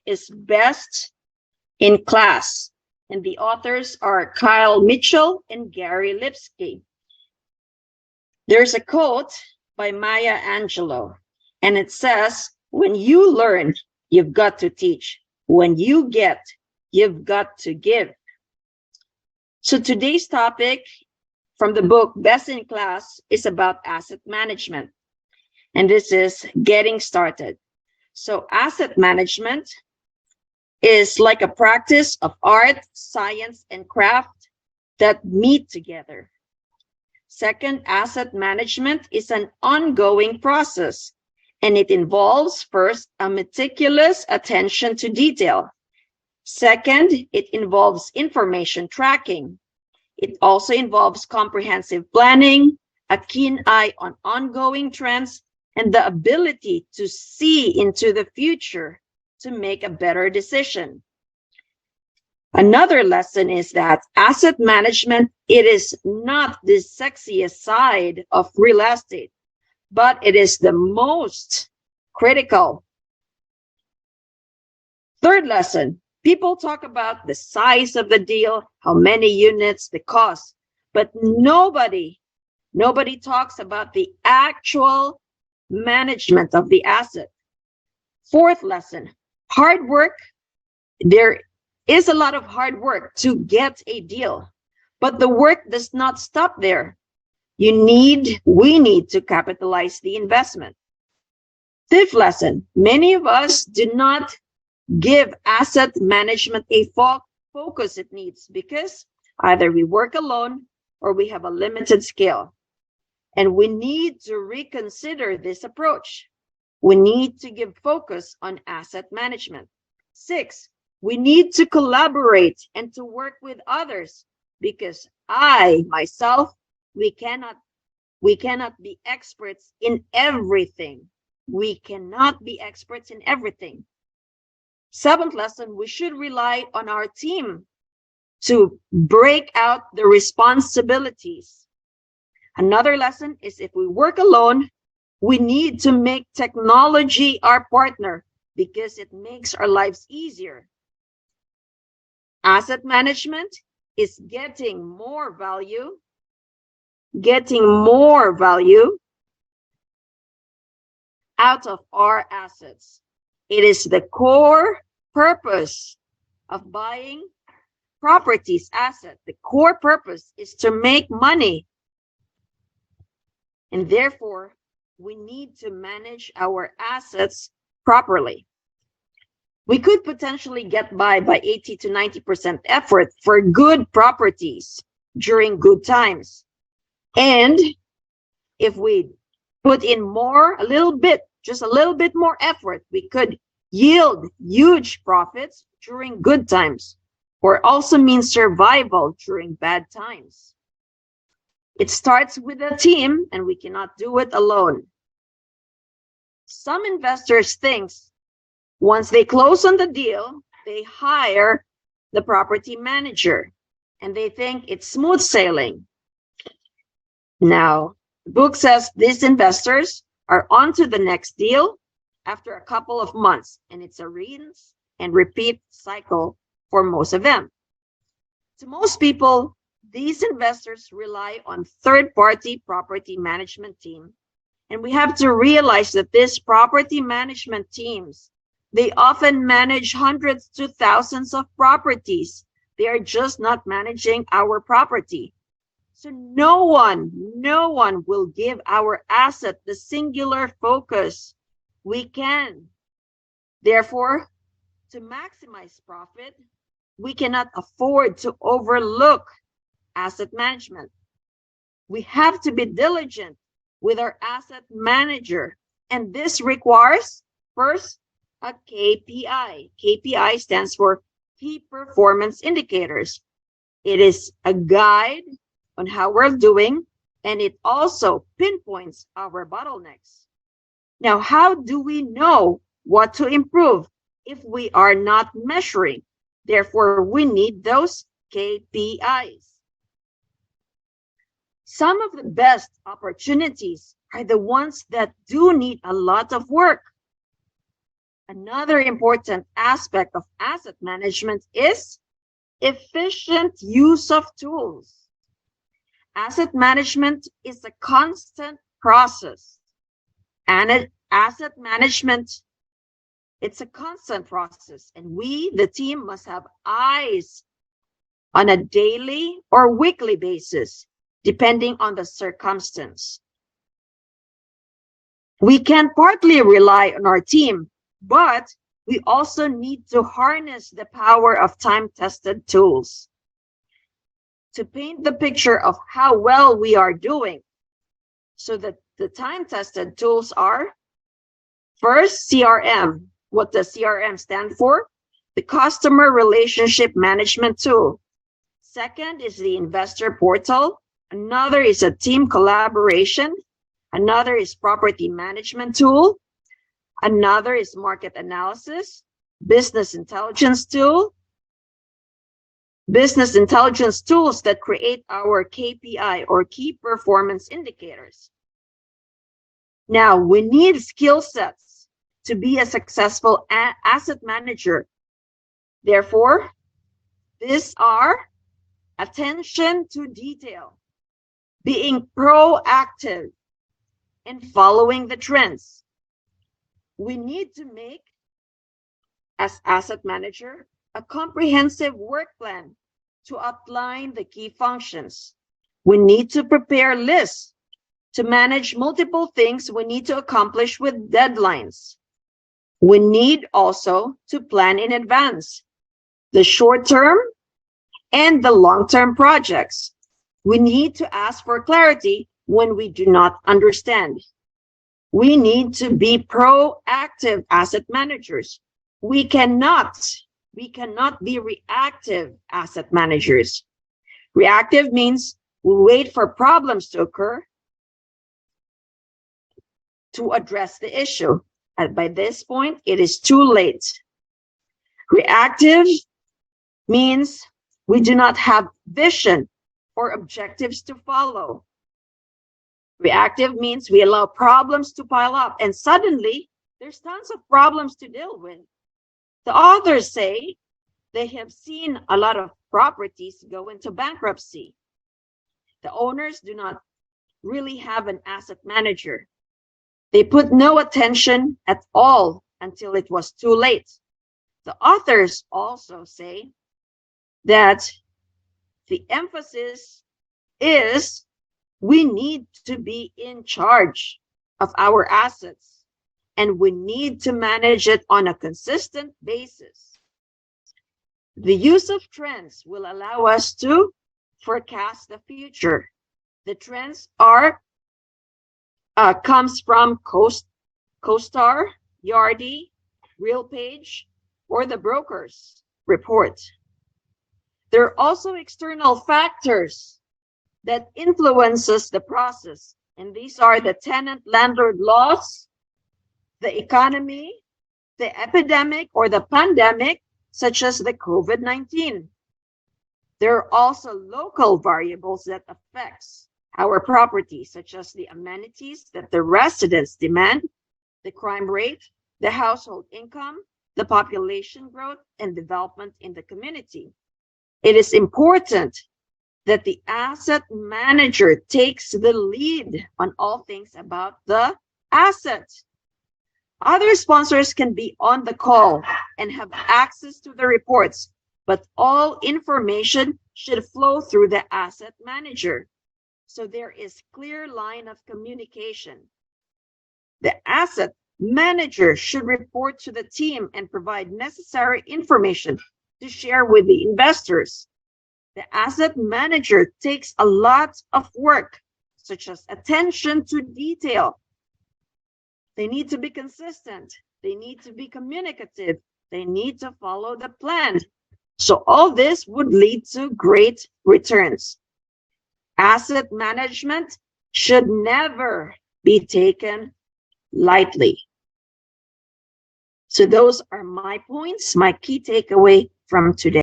is Best in Class, and the authors are Kyle Mitchell and Gary Lipsky. There's a quote by Maya Angelou, and it says, "When you learn, you've got to teach. When you get, you've got to give." So today's topic from the book Best in Class is about asset management. And this is getting started. So asset management is like a practice of art, science, and craft that meet together. Second, asset management is an ongoing process, and it involves first a meticulous attention to detail. Second, it involves information tracking. It also involves comprehensive planning, a keen eye on ongoing trends, and the ability to see into the future to make a better decision. Another lesson is that asset management, it is not the sexiest side of real estate, but it is the most critical. Third lesson, people talk about the size of the deal, how many units, the cost, but nobody talks about the actual management of the asset. Fourth lesson, hard work. There is a lot of hard work to get a deal, but the work does not stop there. We need to capitalize the investment. Fifth lesson, many of us do not give asset management a focus it needs because either we work alone or we have a limited scale. And we need to reconsider this approach. We need to give focus on asset management. 6, we need to collaborate and to work with others because we cannot be experts in everything. We cannot be experts in everything. 7th lesson, we should rely on our team to break out the responsibilities. Another lesson is if we work alone, we need to make technology our partner because it makes our lives easier. Asset management is getting more value out of our assets. It is the core purpose of buying properties, asset. The core purpose is to make money. And therefore, we need to manage our assets properly. We could potentially get by 80 to 90% effort for good properties during good times. And if we put in just a little bit more effort, we could yield huge profits during good times, or also means survival during bad times. It starts with a team, and we cannot do it alone. Some investors think once they close on the deal, they hire the property manager, and they think it's smooth sailing. Now, the book says these investors are on to the next deal after a couple of months, and it's a rinse and repeat cycle for most of them. To most people, these investors rely on third-party property management team, and we have to realize that these property management teams, they often manage hundreds to thousands of properties. They are just not managing our property. So no one will give our asset the singular focus we can. Therefore, to maximize profit, we cannot afford to overlook asset management. We have to be diligent with our asset manager, and this requires first a KPI. KPI stands for Key Performance Indicators. It is a guide on how we're doing, and it also pinpoints our bottlenecks. Now, how do we know what to improve if we are not measuring? Therefore, we need those KPIs. Some of the best opportunities are the ones that do need a lot of work. Another important aspect of asset management is efficient use of tools. Asset management is a constant process, and asset management, it's a constant process, and we, the team, must have eyes on a daily or weekly basis, depending on the circumstance. We can partly rely on our team, but we also need to harness the power of time-tested tools. To paint the picture of how well we are doing, so that the time-tested tools are, first, CRM. What does CRM stand for? The Customer Relationship Management Tool. Second is the Investor Portal. Another is a team collaboration. Another is Property Management Tool. Another is Market Analysis, Business Intelligence Tool. Business intelligence tools that create our KPI, or key performance indicators. Now, we need skill sets to be a successful asset manager. Therefore, these are attention to detail, being proactive, and following the trends. We need to make, as asset manager, a comprehensive work plan to outline the key functions. We need to prepare lists to manage multiple things we need to accomplish with deadlines. We need also to plan in advance the short-term and the long-term projects. We need to ask for clarity when we do not understand. We need to be proactive asset managers. We cannot be reactive asset managers. Reactive means we wait for problems to occur to address the issue. And by this point, it is too late. Reactive means we do not have vision or objectives to follow. Reactive means we allow problems to pile up, and suddenly there's tons of problems to deal with. The authors say they have seen a lot of properties go into bankruptcy. The owners do not really have an asset manager. They put no attention at all until it was too late. The authors also say that the emphasis is we need to be in charge of our assets, and we need to manage it on a consistent basis. The use of trends will allow us to forecast the future. The trends comes from CoStar, Yardi, RealPage, or the brokers report. There are also external factors that influences the process, and these are the tenant-landlord laws, the economy, the epidemic or the pandemic, such as the COVID-19. There are also local variables that affects our property, such as the amenities that the residents demand, the crime rate, the household income, the population growth, and development in the community. It is important that the asset manager takes the lead on all things about the asset. Other sponsors can be on the call and have access to the reports, but all information should flow through the asset manager, so there is clear line of communication. The asset manager should report to the team and provide necessary information to share with the investors. The asset manager takes a lot of work, such as attention to detail. They need to be consistent. They need to be communicative. They need to follow the plan. So all this would lead to great returns. Asset management should never be taken lightly. So those are my points, my key takeaway from today.